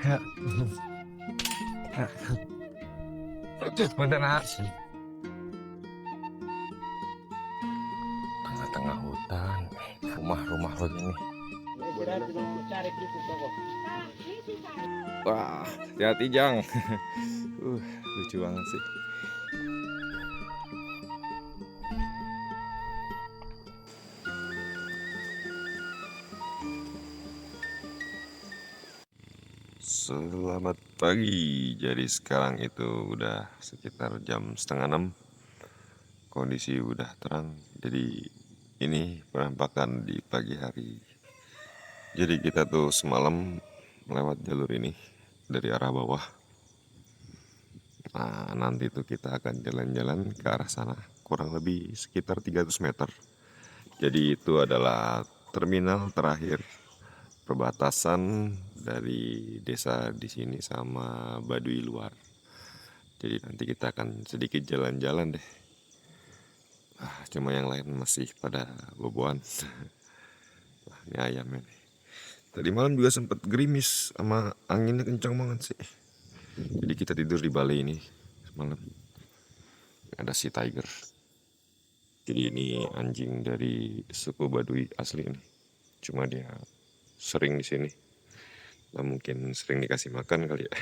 Bentar, tengah-tengah hutan, rumah-rumah begini. Wah, hati-hati Jang. Lucu banget sih. Selamat pagi. Jadi sekarang itu udah sekitar jam 5:30. Kondisi udah terang. Jadi ini penampakan di pagi hari. Jadi kita tuh semalam melewat jalur ini dari arah bawah. Nah, nanti tuh kita akan jalan-jalan ke arah sana, kurang lebih sekitar 300 meter. Jadi itu adalah terminal terakhir perbatasan dari desa di sini sama Baduy luar. Jadi nanti kita akan sedikit jalan-jalan deh. Cuma yang lain masih pada boboan. Wah, ini ayamnya nih. Tadi malam juga sempat gerimis sama anginnya kencang banget sih. Jadi kita tidur di balai ini semalam. Ada si Tiger. Jadi ini anjing dari suku Baduy asli ini. Cuma dia sering di sini. Nah, mungkin sering dikasih makan kali ya.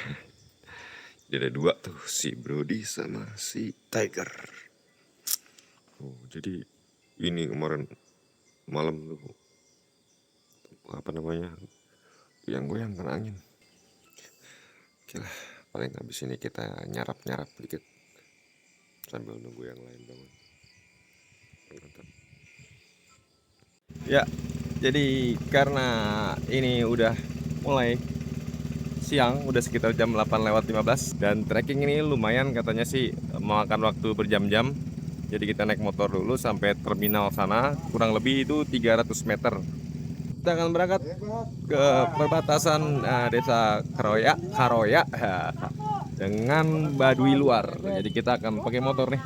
Jadi ada dua tuh, si Brody sama si Tiger. Jadi ini kemarin malam tuh goyang-goyang kena angin. Oke lah, paling habis ini kita nyarap-nyarap dikit sambil nunggu yang lain bangun. Mantap. Ya, jadi karena ini udah mulai siang, udah sekitar jam 8:15 dan trekking ini lumayan katanya sih memakan waktu berjam-jam. Jadi kita naik motor dulu sampai terminal sana, kurang lebih itu 300 meter. Kita akan berangkat ke perbatasan desa Karoya dengan Baduy luar. Jadi kita akan pakai motor nih.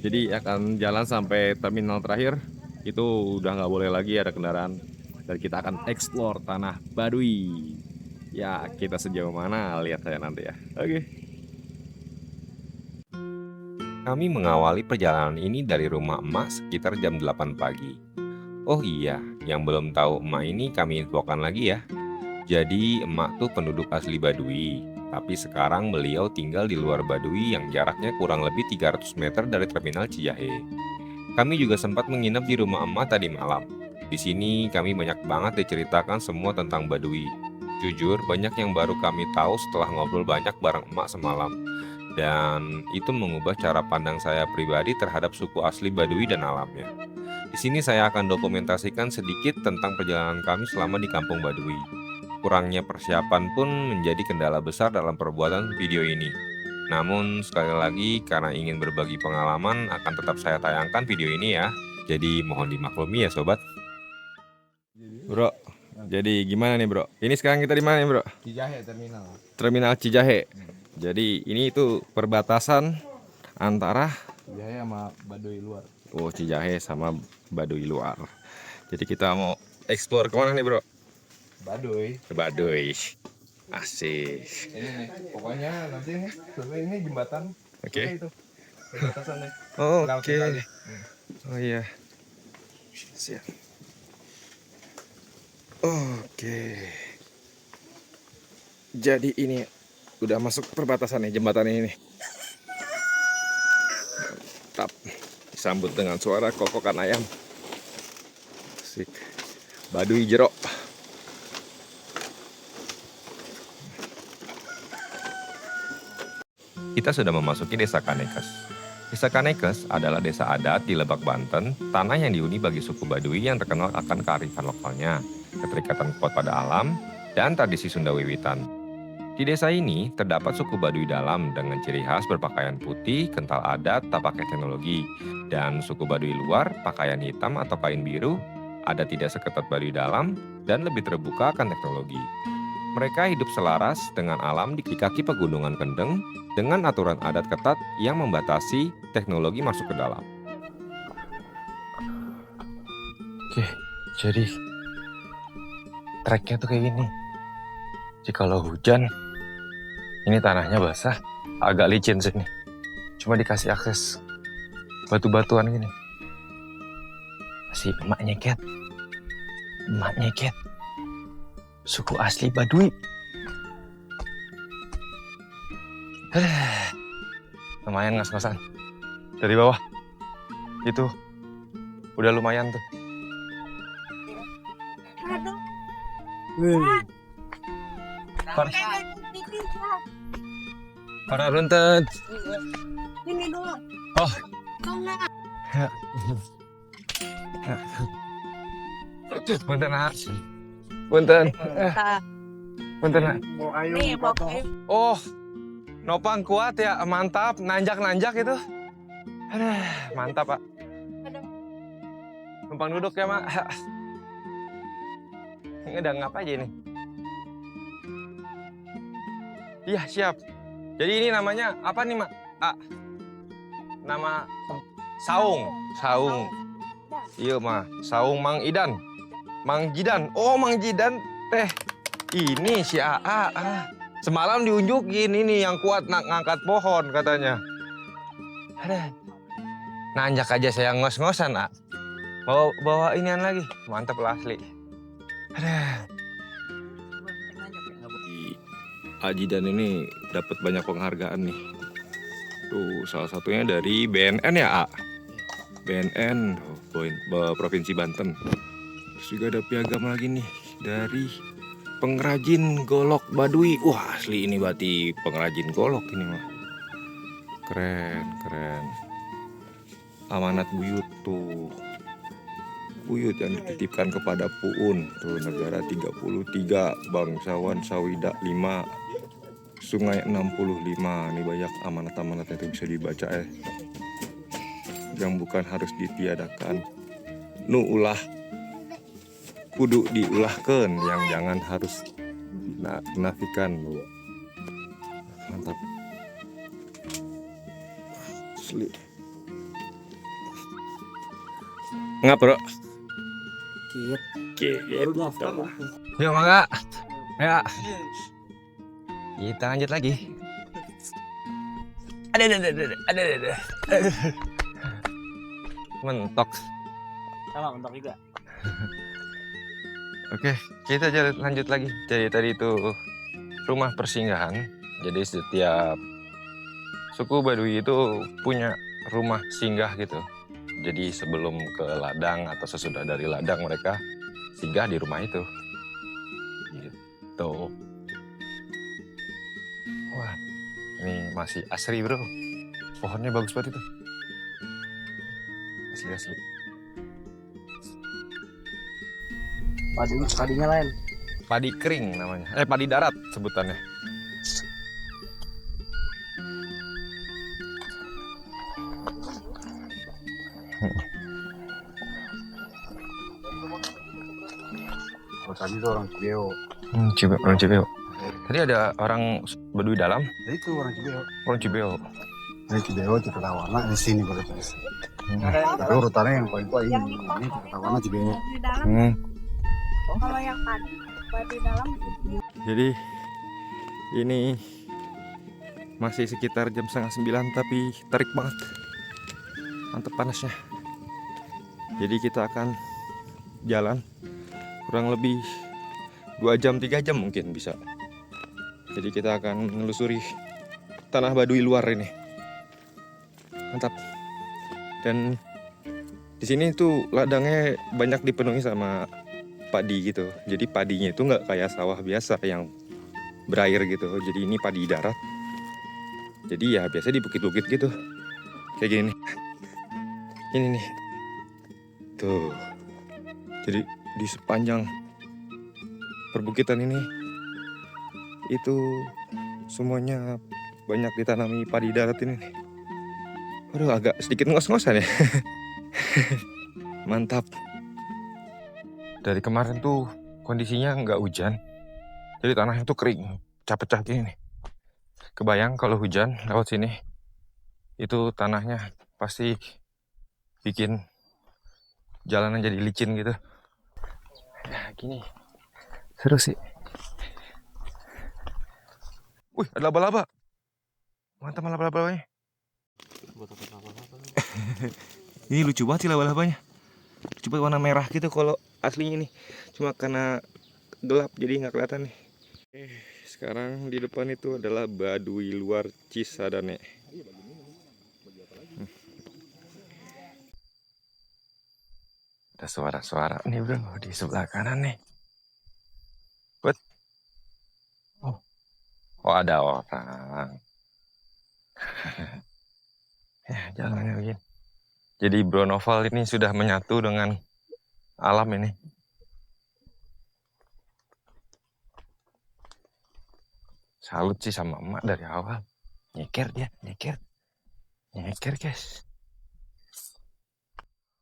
Jadi akan jalan sampai terminal terakhir. Itu udah nggak boleh lagi ada kendaraan. Dan kita akan explore tanah Baduy. Ya, kita sejauh mana lihat saya nanti ya. Oke. Kami mengawali perjalanan ini dari rumah emak sekitar jam 8 pagi. Oh iya, yang belum tahu emak ini kami infokan lagi ya. Jadi emak tuh penduduk asli Baduy, tapi sekarang beliau tinggal di luar Baduy yang jaraknya kurang lebih 300 meter dari terminal Cijahe. Kami juga sempat menginap di rumah emak tadi malam. Di sini kami banyak banget diceritakan semua tentang Baduy. Jujur, banyak yang baru kami tahu setelah ngobrol banyak bareng emak semalam. Dan itu mengubah cara pandang saya pribadi terhadap suku asli Baduy dan alamnya. Di sini saya akan dokumentasikan sedikit tentang perjalanan kami selama di kampung Baduy. Kurangnya persiapan pun menjadi kendala besar dalam perbuatan video ini. Namun sekali lagi karena ingin berbagi pengalaman akan tetap saya tayangkan video ini ya. Jadi mohon dimaklumi ya sobat. Bro, jadi gimana nih bro? Ini sekarang kita di mana nih bro? Cijahe terminal. Terminal Cijahe. Jadi ini itu perbatasan antara Cijahe sama Baduy luar. Cijahe sama Baduy luar. Jadi kita mau explore kemana nih bro? Baduy. Ke Baduy. Asik. Ini nih, pokoknya nanti nih, ini jembatan. Oke. Itu perbatasannya. Oke. Oh iya. Siap. Oke. Jadi ini udah masuk perbatasan nih jembatan ini. Mantap. Disambut dengan suara kokokan ayam. Asik. Baduy jero. Kita sudah memasuki desa Kanekes. Desa Kanekes adalah desa adat di Lebak, Banten, tanah yang dihuni bagi suku Baduy yang terkenal akan kearifan lokalnya, keterikatan kuat pada alam, dan tradisi Sunda Wiwitan. Di desa ini terdapat suku Baduy dalam dengan ciri khas berpakaian putih, kental adat, tak pakai teknologi, dan suku Baduy luar pakaian hitam atau kain biru, adat tidak seketat Baduy dalam, dan lebih terbuka akan teknologi. Mereka hidup selaras dengan alam di kaki pegunungan Kendeng dengan aturan adat ketat yang membatasi teknologi masuk ke dalam. Oke, jadi treknya tuh kayak gini. Jadi kalau hujan, ini tanahnya basah, agak licin sini. Cuma dikasih akses batu-batuan gini. Si emak nyeket. Emak nyeket. Suku asli Baduy. Lumayan ngos-ngosan. Dari bawah. Itu udah lumayan tuh. Para runtet. Ini dulu. Oh. Punten, Nak. Punten. Punten, Nak. Nih, pokoknya. Oh, nopang kuat ya, mantap. Nanjak-nanjak itu. Aduh, mantap, Pak. Numpang duduk ya, Mak. Ini udah ngapa aja ini? Iya, siap. Jadi ini namanya apa nih, Mak? Nama saung. Saung. Iya, Mak. Saung Mang Idan. Mang Jidan. Oh, Mang Jidan teh. Ini si AA. Semalam diunjukin ini yang kuat ngangkat pohon katanya. Aduh. Nanjak aja saya ngos-ngosan, A. Bawa inian lagi. Mantap lah asli. Aduh. Ajidan ini dapat banyak penghargaan nih. Tuh, salah satunya dari BNN ya, A. BNN, Provinsi Banten. Terus juga ada piagam lagi nih dari pengrajin golok Baduy. Wah, asli ini berarti pengrajin golok ini mah. Keren, keren. Amanat buyut tuh. Buyut yang dititipkan kepada Puun. Tuh, negara 33, bangsawan Sawida 5. Sungai 65, ini banyak amanat-amanat itu bisa dibaca yang bukan harus ditiadakan. Nu ulah kudu diulahkan, yang jangan harus dinafikan. Mantap. Asli. Ngap, Bro? Kiet. Yuk, Mangga. Ya. Kita lanjut lagi. Ada. Mentok. Sama mentok juga. Oke, kita lanjut lagi. Jadi tadi itu rumah persinggahan. Jadi setiap suku Baduy itu punya rumah singgah gitu. Jadi sebelum ke ladang atau sesudah dari ladang mereka singgah di rumah itu. Gitu. Wah, ini masih asri, Bro. Pohonnya bagus banget itu. Asli. Padinya lain. Padi kering namanya. Padi darat sebutannya. Oh, tadi itu orang Cibeo. Orang Cibeo. Tadi ada orang Baduy dalam. Nah, itu orang Cibeo. Orang Cibeo. Ini Cibeo Cipetawana di sini baru tulis. Tapi urutannya yang paling tua ini Cipetawana Cibeo. Di dalam. Kalau yang tadi di dalam. Jadi ini masih sekitar jam 8:30 tapi terik banget. Mantap panasnya. Jadi kita akan jalan kurang lebih 2 jam 3 jam mungkin bisa. Jadi kita akan menelusuri tanah Baduy luar ini. Mantap. Dan di sini tuh ladangnya banyak dipenuhi sama padi gitu. Jadi padinya itu nggak kayak sawah biasa yang berair gitu. Jadi ini padi darat. Jadi ya biasa di bukit-bukit gitu. Kayak gini nih. Ini nih. Tuh. Jadi di sepanjang perbukitan ini itu semuanya banyak ditanami padi darat ini nih. Waduh, agak sedikit ngos-ngosan ya. Mantap. Dari kemarin tuh kondisinya nggak hujan. Jadi tanahnya tuh kering, capek-capek gini nih. Kebayang kalau hujan lewat sini, itu tanahnya pasti bikin jalanan jadi licin gitu. Nah, gini. Seru sih. Wih, ada laba-laba. Mantap laba-labanya. Ini lucu banget sih laba-labanya. Coba warna merah gitu kalau aslinya nih. Cuma karena gelap jadi nggak kelihatan nih. Sekarang di depan itu adalah Baduy Luar Cisadane. Ada suara-suara nih bro di sebelah kanan nih. Oh ada orang. Ya jalannya begini. Jadi Bro Noval ini sudah menyatu dengan alam ini. Salut sih sama emak dari awal. Nyeker dia, nyeker. Nyeker guys.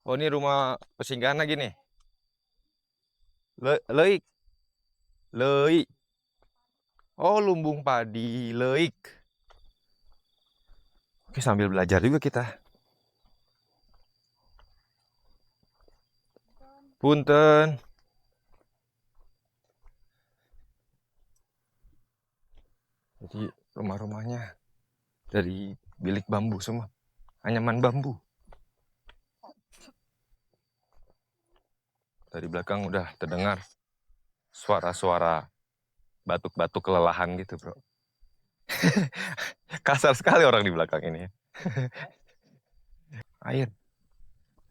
Oh ini rumah pesinggahan lagi nih. Leik. Leik. Oh lumbung padi, leik. Oke sambil belajar juga kita. Punten. Jadi rumah-rumahnya dari bilik bambu semua. Anyaman bambu. Dari belakang udah terdengar suara-suara batuk-batuk kelelahan gitu bro. Kasar sekali orang di belakang ini. Air.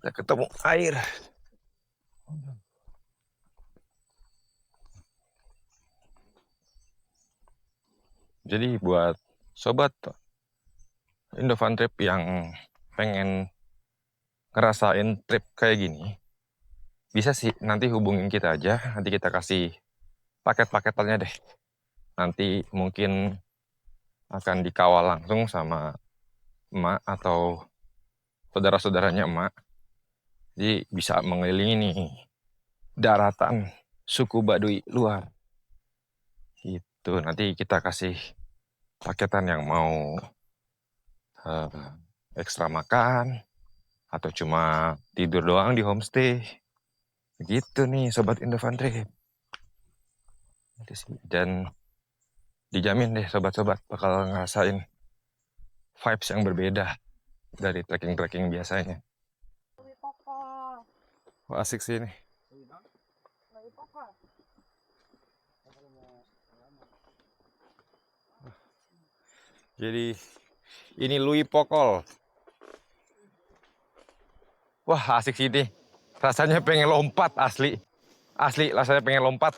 Kita ketemu air. Jadi buat sobat Indofan Trip yang pengen ngerasain trip kayak gini, bisa sih nanti hubungin kita aja. Nanti kita kasih paket-paketannya deh. Nanti mungkin akan dikawal langsung sama emak atau saudara-saudaranya emak. Jadi bisa mengelilingi nih daratan suku Baduy luar. Gitu. Nanti kita kasih paketan yang mau ekstra makan atau cuma tidur doang di homestay. Gitu nih sobat Indofan Trip. Dan dijamin deh sobat-sobat bakal ngerasain vibes yang berbeda dari trekking-trekking biasanya. Wah, asik sih ini. Jadi ini Lui Pokol. Wah asik sih ini. Rasanya pengen lompat asli. Asli rasanya pengen lompat.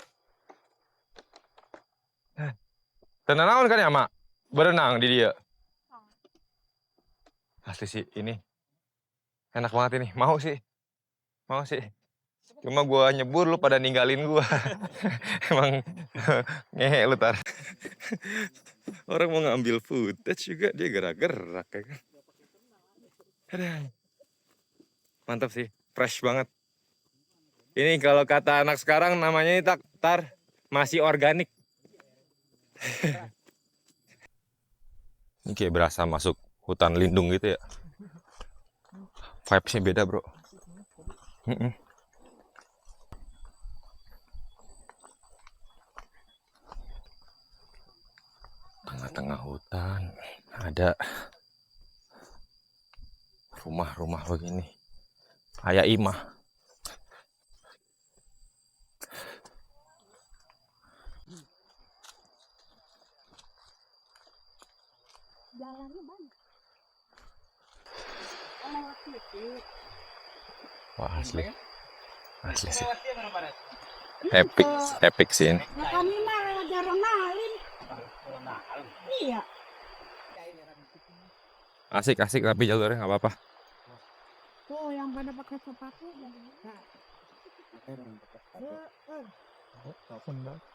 Tenang kan ya mak? Berenang di dia. Asli sih ini. Enak banget ini. Mau sih. Mau sih. Cuma gua nyebur lu pada ninggalin gua. Emang ngehe lu tar. Orang mau ngambil footage juga dia gerak-gerak ya kan. Aduh. Mantap sih. Fresh banget. Ini kalau kata anak sekarang namanya ini tar masih organik. Ini kayak berasa masuk hutan lindung gitu ya. Vibes-nya beda bro. Tengah-tengah hutan ada rumah-rumah begini. Kayak imah. Jalannya banyak. Wah asli. Asli sih. Epic sih ini. Nah, kami mah jarang ngalin. Iya. Asik tapi jalurnya nggak apa-apa. Tuh yang pada pakai sepatu.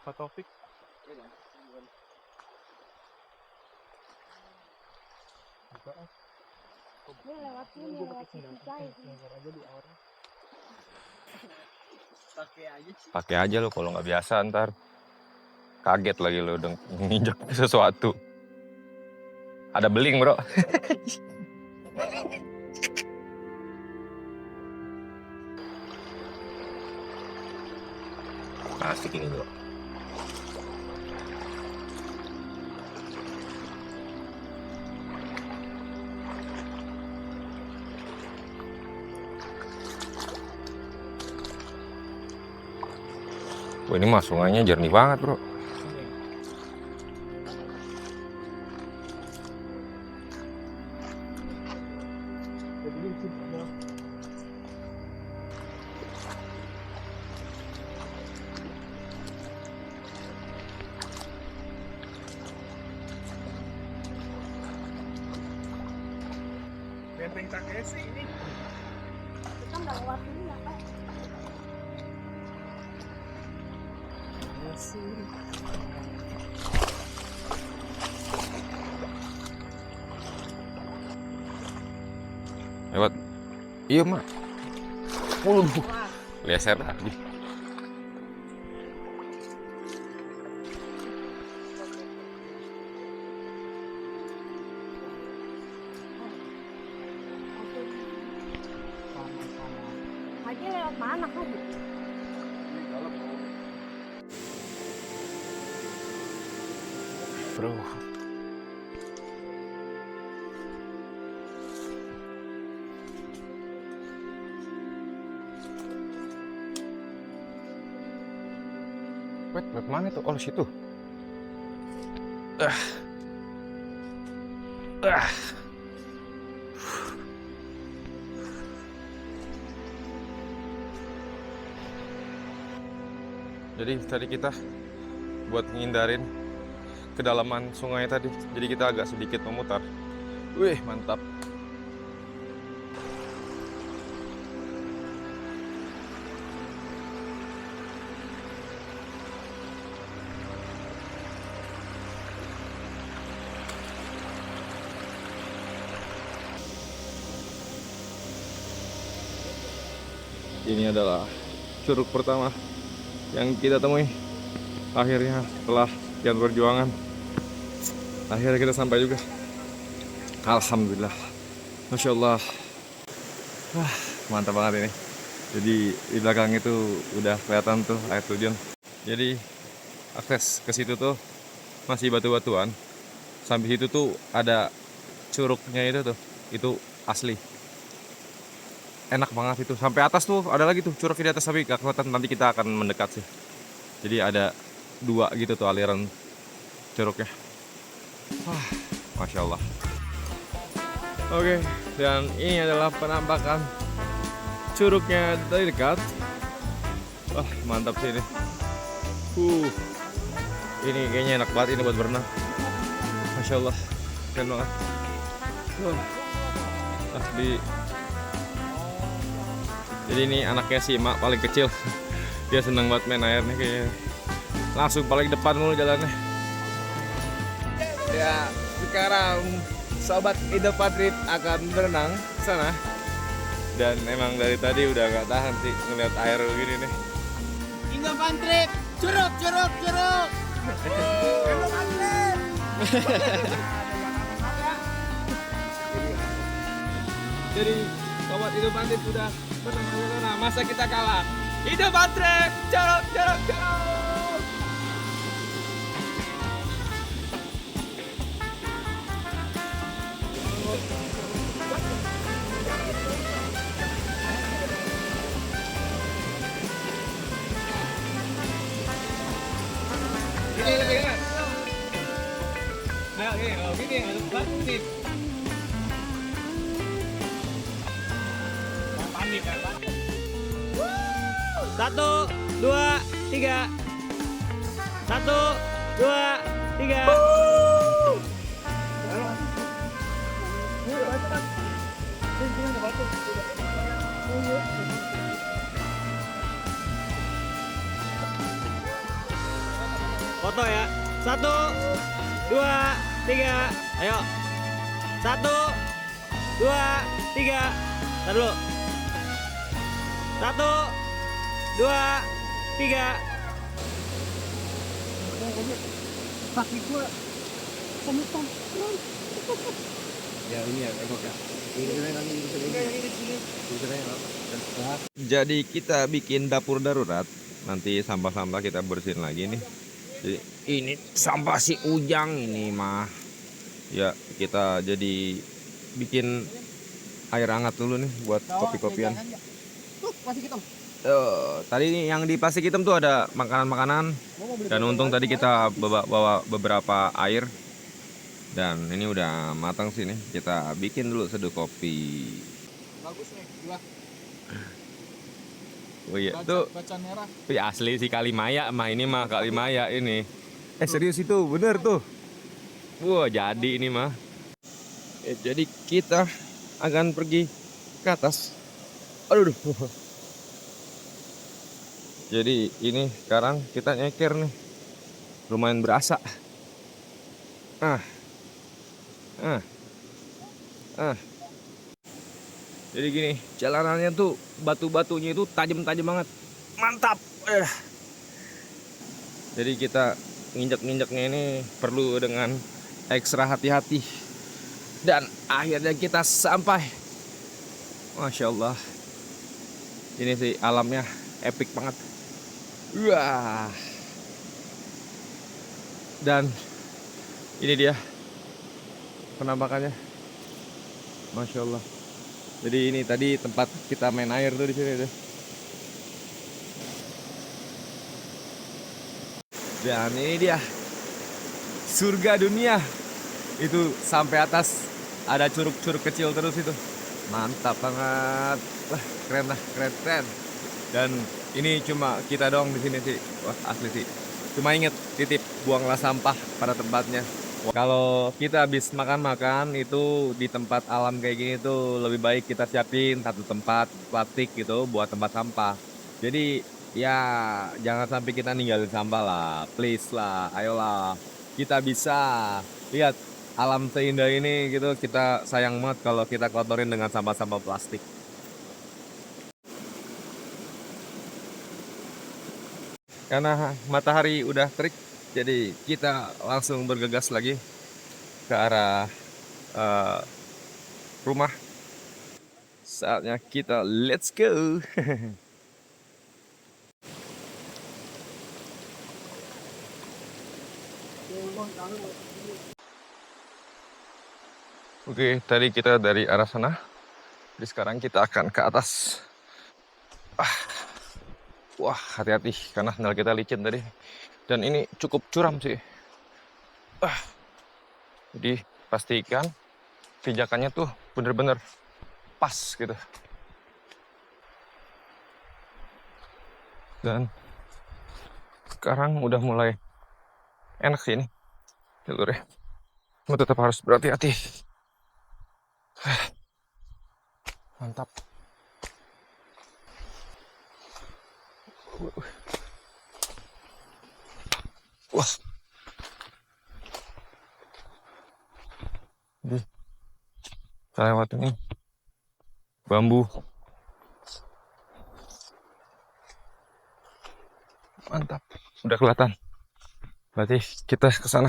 Pak Taufik. Ini lewat sini, lewat sini. Pakai aja lo kalau nggak biasa ntar kaget lagi lo udah nginjak sesuatu. Ada beling bro. Asik ini bro. Wah, ini mah sungainya jernih banget, bro. Benteng Takeshi ini. Kita nggak lewat ini ya Pak. Lewat. Iya, Mak. Waduh, leser lagi. Aja lewat mana kan? Bro. Wait, lewat mana tuh? Oh, situ. Ah. Ah. Jadi tadi kita buat ngindarin kedalaman sungai tadi, jadi kita agak sedikit memutar. Wih, mantap. Ini adalah curug pertama yang kita temui. Akhirnya setelah sekian perjuangan, akhirnya kita sampai juga. Alhamdulillah, Masya Allah. Wah, mantap banget ini. Jadi di belakang itu udah kelihatan tuh air terjun. Jadi akses ke situ tuh masih batu-batuan. Sampai situ tuh ada curugnya itu asli. Enak banget itu. Sampai atas tuh ada lagi tuh curug di atas, tapi gak kelihatan, nanti kita akan mendekat sih. Jadi ada dua gitu tuh aliran curugnya. Wah, Masya Allah. Oke, dan ini adalah penampakan curugnya dari dekat. Wah, mantap sih ini. Ini kayaknya enak banget ini buat berenang. Masya Allah, keren banget. Jadi ini anaknya si Mak paling kecil. Dia senang banget main air nih kayaknya. Langsung paling depan mulu jalannya. Ya, sekarang sobat Indo Patriot akan berenang ke sana. Dan emang dari tadi udah gak tahan sih ngeliat air begini nih. Indo Patriot, curug. Indo Patriot. Jadi sobat Indo Patriot udah berenang ke sana. Masa kita kalah? Indo Patriot, curug. Ini lebih enak. Ayo, gini, harus banget. Panik kan, Pak? 1, 2, 3. 1, 2, 3. Foto ya. 1, 2, 3. Ayo. 1, 2, 3. Tar dulu. 1, 2, 3. Kaki gua komutan. Ya ini ya, tengok ya. Jadi kita bikin dapur darurat. Nanti sampah-sampah kita bersihin lagi nih. Jadi ini sampah si Ujang ini mah. Ya kita jadi bikin air hangat dulu nih buat kopi-kopian. Tuh, masih gitu. Tadi nih yang di plastik hitam tuh ada makanan-makanan. Dan untung tadi kita bawa beberapa air. Dan ini udah matang sih nih. Kita bikin dulu seduh kopi. Bagus nih, gua Oh iya, tuh. baca merah. Wih, asli sih Kalimaya mah, ini mah Kalimaya ini. Serius itu, bener tuh. Wah, jadi ini mah. Jadi kita akan pergi ke atas. Aduh. Jadi ini sekarang kita nyeker nih. Lumayan berasa. Jadi gini, jalanannya tuh batu-batunya itu tajam-tajam banget. Mantap. Jadi kita nginjek-nginjeknya ini perlu dengan ekstra hati-hati. Dan akhirnya kita sampai. Masya Allah. Ini sih alamnya epic banget. Wah. Dan ini dia penampakannya. Masya Allah. Jadi ini tadi tempat kita main air tuh di sini tuh. Dan ini dia surga dunia. Itu sampai atas ada curug-curug kecil terus itu. Mantap banget. Wah, keren lah, keren. Dan ini cuma kita doang di sini sih. Wah, asli sih. Cuma inget titip buanglah sampah pada tempatnya. Kalau kita habis makan-makan itu di tempat alam kayak gini tuh lebih baik kita siapin satu tempat plastik gitu buat tempat sampah. Jadi ya jangan sampai kita ninggalin sampah lah, please lah, ayolah. Kita bisa lihat alam seindah ini gitu, kita sayang banget kalau kita kotorin dengan sampah-sampah plastik. Karena matahari udah terik, jadi kita langsung bergegas lagi ke arah rumah. Saatnya kita let's go. Oke, tadi kita dari arah sana. Jadi sekarang kita akan ke atas. Wah, hati-hati karena sandal kita licin tadi. Dan ini cukup curam sih. Jadi pastikan pijakannya tuh bener-bener pas gitu. Dan sekarang udah mulai enak sih ini jalurnya. Cuma tetap harus berhati-hati. Mantap. Wah. Jadi, kita lewat ini bambu. Mantap. Udah kelihatan. Berarti kita ke sana.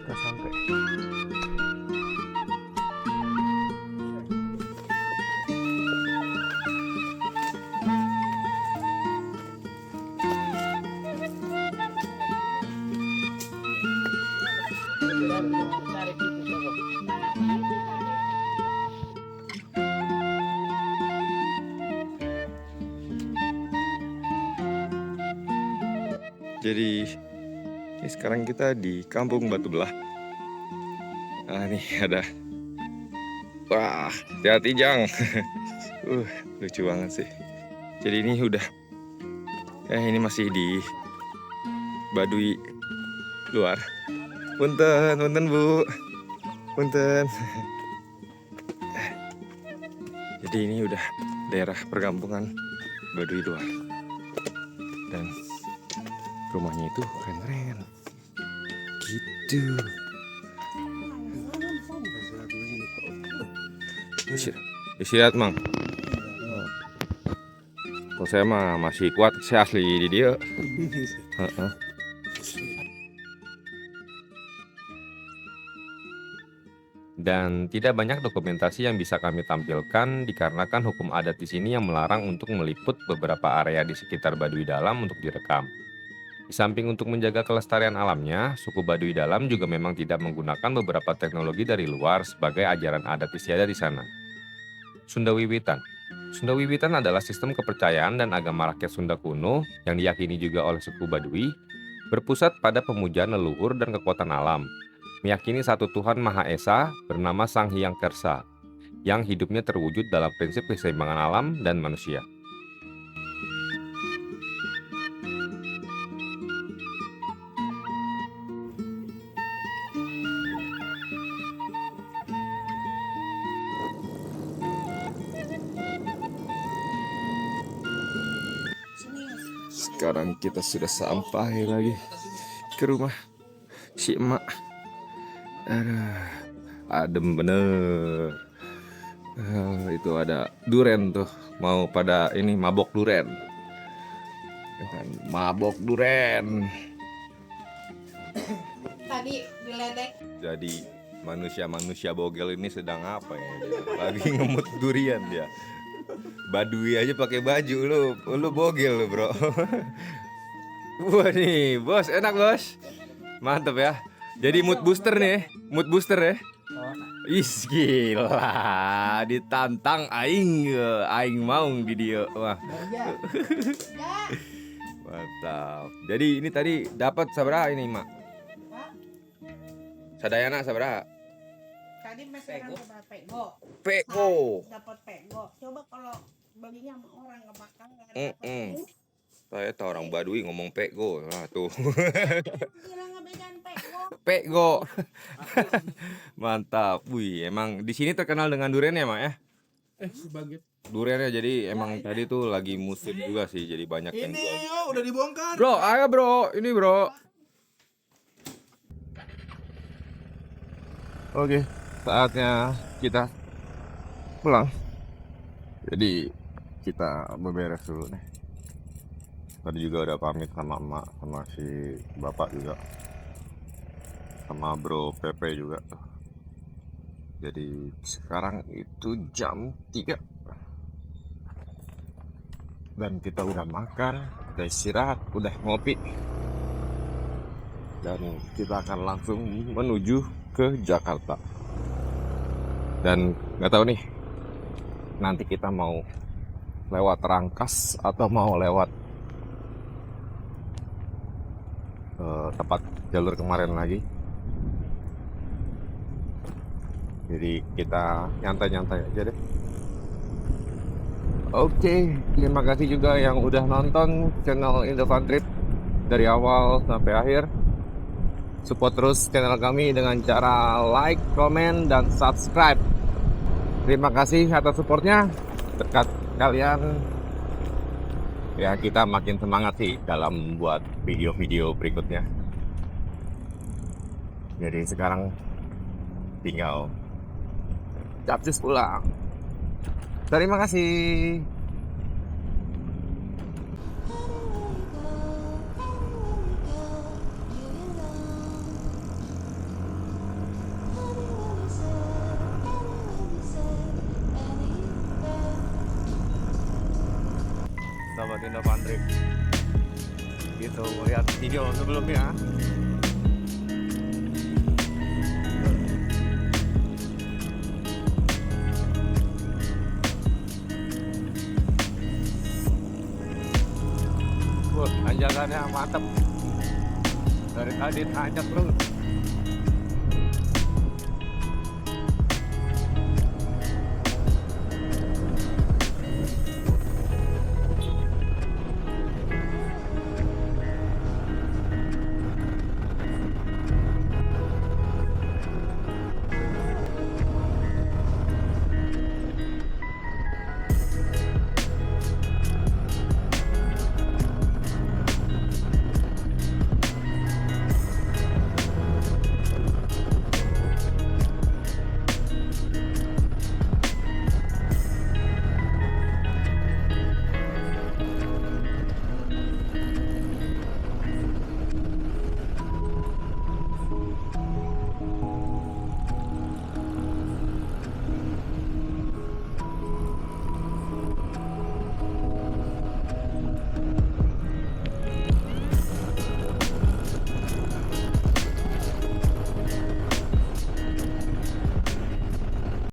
Kita sampai. Jadi ini sekarang kita di Kampung Batu Belah. Nah, ini ada. Wah, hati-hati Jang. Lucu banget sih. Jadi ini udah ini masih di Baduy luar. Punten, punten Bu. Punten. Jadi ini udah daerah perkampungan Baduy luar. Dan rumahnya itu keren-keren. Gitu. Istirahat, Mang. Kalau saya mah masih kuat, saya asli di dia. Dan tidak banyak dokumentasi yang bisa kami tampilkan dikarenakan hukum adat di sini yang melarang untuk meliput beberapa area di sekitar Baduy Dalam untuk direkam. Di samping untuk menjaga kelestarian alamnya, suku Baduy Dalam juga memang tidak menggunakan beberapa teknologi dari luar sebagai ajaran adat istiadat di sana. Sunda Wiwitan. Sunda Wiwitan adalah sistem kepercayaan dan agama rakyat Sunda kuno yang diyakini juga oleh suku Baduy, berpusat pada pemujaan leluhur dan kekuatan alam. Meyakini satu Tuhan Maha Esa bernama Sang Hyang Kersa, yang hidupnya terwujud dalam prinsip keseimbangan alam dan manusia. Sekarang kita sudah sampai lagi ke rumah si emak. Aduh, adem bener. Itu ada duren tuh, mau pada ini mabok duren. Mabok duren. Tadi diledek. Jadi manusia-manusia bogel ini sedang apa ya? Dia? Lagi ngemut durian dia. Baduy aja pakai baju lu bogel lu, Bro. Wah nih, Bos, enak, Bos. Mantap ya. Jadi mood booster nih, mood booster ya. Is gila, ditantang aing mau di dia. Wah. Mantap. Jadi ini tadi dapat sabaraha ini, Mak? Sadayana sabaraha? Tadi meseran coba pego. Pego. Dapat pego. Coba kalau belinya sama orang nggak bakal nggak Mm-mm. Saya tahu orang Baduy ngomong pego. Nah, tuh. Gila ngebedain pego. Pego. Mantap. Wih, emang di sini terkenal dengan durian ya, Mak ya? Sebagai Duriannya jadi emang tadi tuh lagi musim juga sih, jadi banyak yang ini jual. yuk udah dibongkar. Bro, ayo bro, ini bro. Oke, saatnya kita pulang. Jadi kita beberes dulu nih. Tadi juga udah pamit sama emak, sama si bapak juga, sama bro Pepe juga. Jadi sekarang itu jam 3 dan kita udah makan, udah istirahat, udah ngopi, dan kita akan langsung menuju ke Jakarta. Dan nggak tahu nih, nanti kita mau lewat Rangkas atau mau lewat tempat jalur kemarin lagi. Jadi kita nyantai-nyantai aja deh. Oke, terima kasih juga yang udah nonton channel Indovan Trip dari awal sampai akhir. Support terus channel kami dengan cara like, komen, dan subscribe. Terima kasih atas supportnya. Berkat kalian, ya kita makin semangat sih dalam buat video-video berikutnya. Jadi sekarang tinggal capcus pulang. Terima kasih. Sahabat Indovan Trip, gitu, lihat video sebelumnya. Wah, tanjakannya mantap. Dari tadi tanjak terus.